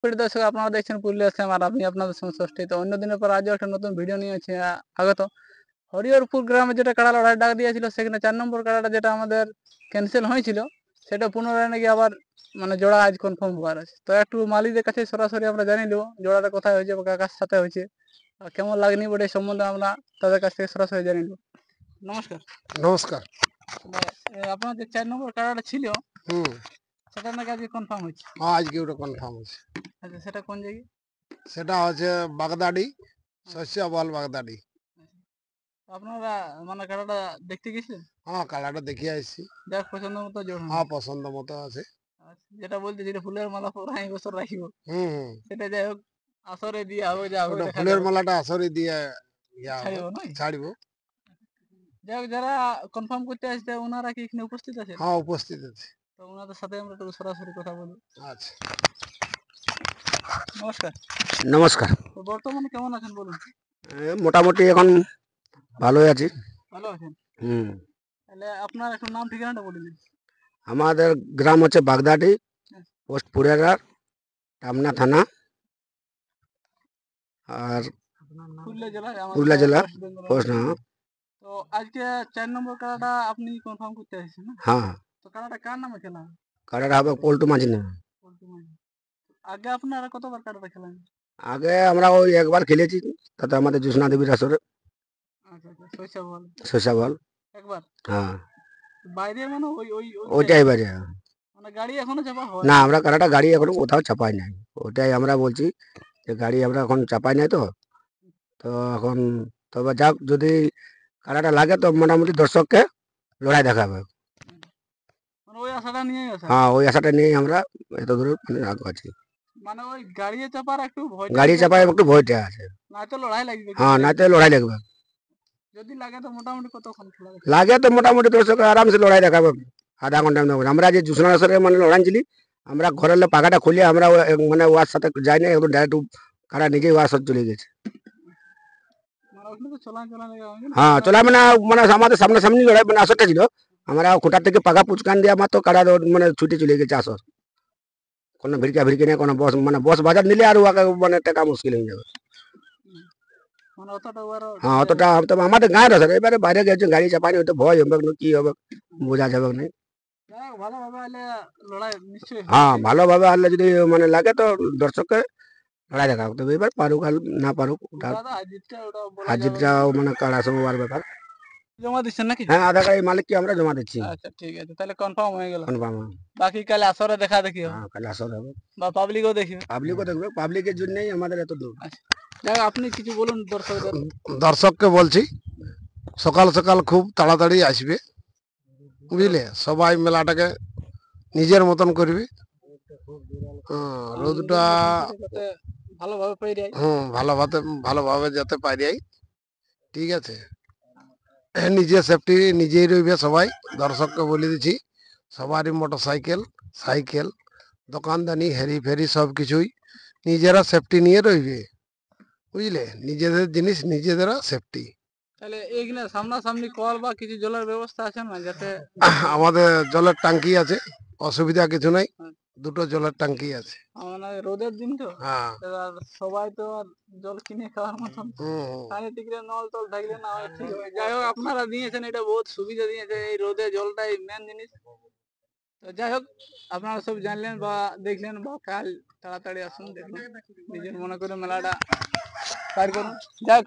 প্রিয় দর্শক, আপনারা দেখছেন পুরুলিয়া শ্যাম আর আমি আপনাদের সঙ্গে ষষ্ঠী। তো অন্য দিনের পর আজও একটা নতুন ভিডিও নিয়ে আগত। হরিহরপুর গ্রামে যেটা কাড়া লড়াই ডাক দিয়েছিল, সেখানে 4 নম্বর কাড়াটা যেটা আমাদের ক্যান্সেল হয়েছিল, সেটা পুনরায় নাকি আবার মানে জোড়া আজ কনফার্ম হওয়ার আছে। তো একটু মালিকদের কাছে সরাসরি আমরা জানি নেবো জোড়াটা কোথায় হয়েছে বা কার সাথে হয়েছে আর কেমন লাগনি বলে এই সম্বন্ধে আমরা তাদের কাছ থেকে সরাসরি জানি নেবো। নমস্কার। নমস্কার। আপনার যে 4 নম্বর কাড়াটা ছিল হুম সেটা নাকি আজকে কনফার্ম হয়েছে। আজকে ওটা কনফার্ম হচ্ছে। আচ্ছা, সেটা কোন জায়গায়? সেটা হচ্ছে বাগদাড়ি, শস্যবল বাগদাড়ি। আপনারা মানে কাড়াটা দেখতে গেছিলেন? হ্যাঁ, কালারটা দেখিয়ে আসছি। যাক, পছন্দ মতো জোড় হ্যাঁ, পছন্দ মতো আছে। আচ্ছা, যেটা বলতে যেটা ফুলের মালা পরা এই বছর রাখিব, হুম সেটা যাই হোক আসরে দিয়ে হবে, যা হবে ওটা দেখা ফুলের যাবে, মালাটা আসরে দিয়ে ছাড়িব নয়। ছাড়িব। যাই হোক, যারা কনফার্ম করতে আসছে ওনারা কি এখানে উপস্থিত আছেন? হ্যাঁ, উপস্থিত আছে। তো ওনাদের সাথে আমরা একটু সরাসরি কথা বলি। আচ্ছা, নমস্কার। নমস্কার। তো বর্তমানে কেমন আছেন বলুন? মোটামুটি এখন ভালোই আছি। ভালো আছেন? হুম। তাহলে আপনার একটু নাম ঠিকানাটা বলে দিন। আমাদের গ্রাম হচ্ছে বাগদাটি, পোস্ট পুরেরা, টামনা থানা, আর পুরুলিয়া জেলায় পুরুলিয়া জেলা ওয়েস্ট বেঙ্গল। পোস্ট। হ্যাঁ তো আজকে 4 নম্বর কাড়াটা আপনি কনফার্ম করতে আসছেন না? হ্যাঁ। তো কাড়াটা কার নামে খেলা হবে? কাড়াটা হবে পল্টু মাঝি না। আগে আপনারা কতবার কাড়াটা খেলেন? আগে আমরা ওই একবার খেলেছি, তাতে আমাদের জ্যোৎস্না দেবীর আসরে আচ্ছা আচ্ছা, শৈশব বল শস্যা বল। একবার হ্যাঁ, বাইরে মানে ওই ওই ওইটাই বাজে। মানে গাড়ি এখনো চাপা হয় না, আমরা কাড়াটা গাড়ি এখনো কোথাও চাপাই নাই। ওটাই আমরা বলছি যে গাড়ি আমরা এখন চাপাই নাই। তো তো এখন তবে যাক, যদি কাড়াটা লাগে তো মোটামুটি দর্শককে লড়াই দেখাবে। মানে ওই আশাটা নিয়েই আছে। হ্যাঁ, ওই আশাটা নিয়েই আমরা এত দূর আগে আছি। মানে ওই গাড়ি চাপার একটু ভয়টা গাড়ি আছে, চাপায় একটু ভয়টা আছে। না তো লড়াই লাগবে। হ্যাঁ, না তো লড়াই লাগবে। যদি লাগে তো মোটামুটি কতক্ষণ খেলা দেখবে? লাগে তো মোটামুটি দর্শক আরামসে লড়াই দেখাবে, আধা ঘন্টার মধ্যে। আমরা যে জ্যোৎস্না আসরে মানে লড়াই ছিলি, আমরা ঘরের পাখাটা খুলে আমরা মানে ওয়ার সাথে যাই না, একদম ডাইরেক্ট কারা নিজেই ওয়ার সাথে চলে গেছে। মানে ওখানে তো চলা লাগে। হ্যাঁ, চলা মানে মানে আমাদের সামনাসামনি লড়াই মানে আসরটা ছিল। আমরা খোটার থেকে পাখা পুচকান দিয়ে আমার তো কারা মানে ছুটে চলে গেছে আসর। কোনো ভিড়কা ভিড়কি নেই, কোনো বস মানে বস বাজার নিলে আর ওকে মানে টাকা মুশকিল হয়ে যাবে। মানে অতটা ওর হ্যাঁ, অতটা তবে আমাদের গাঁয়ের আসর, এবারে বাইরে গেছে গাড়ি চাপানি, হয়তো ভয় হবে না, কি হবে বোঝা যাবে না। ভালোভাবে হলে লড়াই নিশ্চয়ই হবে। হ্যাঁ, ভালোভাবে আনলে যদি মানে লাগে তো দর্শককে লড়াই দেখা, তবে এবার পারুক আর না পারুক ওটা দাদা হাজিরটা ওটা বলা হার যাবে জিতটাও মানে কাড়া সবার ব্যাপার। জমা দিচ্ছেন নাকি? হ্যাঁ, আধার কার্ড মালিককে আমরা জমা দিচ্ছি। আচ্ছা ঠিক আছে, তাহলে কনফার্ম হয়ে গেল। কনফার্ম। বাকি কালে আসরে দেখা দেখি হবে হ্যাঁ, কালে আসর হবে, বা পাবলিকও দেখবে। পাবলিকও দেখবে, পাবলিকের জন্যই আমাদের এত দূর। আচ্ছা, যাক আপনি কিছু বলুন দর্শকদের। দর্শককে বলছি সকাল সকাল খুব তাড়াতাড়ি আসবে, বুঝলে? সবাই মেলাটাকে নিজের মতন করবে। রোদটা যাতে ভালোভাবে পেয়ে যায়। ভালোভাবে যাতে পারি, ঠিক আছে? নিজে সেফটি নিজেই রইবে সবাই। দর্শককে বলে দিচ্ছি, সবারই মোটর সাইকেল, সাইকেল, দোকানদানি, হেরি ফেরি সব কিছুই নিজেরা সেফটি নিয়ে রইবে, বুঝলে? নিজেদের জিনিস নিজেদের সেফটি। তাহলে এইখানে সামনাসামনি কল বা কিছু জলের ব্যবস্থা আছে না, যাতে আমাদের জলের ট্যাঙ্কি আছে, অসুবিধা কিছু নাই। দুটো জলের ট্যাঙ্কি আছে। মানে রোদের দিন তো, হ্যাঁ। আর সবাই তো আর জল কিনে খাওয়ার মতন হুম। পানি টিকলে নল টল থাকলে না হয় ঠিক হবে। যাই হোক, আপনারা দিয়েছেন, এটা বহুত সুবিধা দিয়েছে। এই রোদে জলটাই মেন জিনিস। তো যাই হোক, আপনারা সব জানলেন বা দেখলেন, বা কাল তাড়াতাড়ি আসুন, দেখুন, নিজের মনে করে মেলাটা পার করুন। যাক।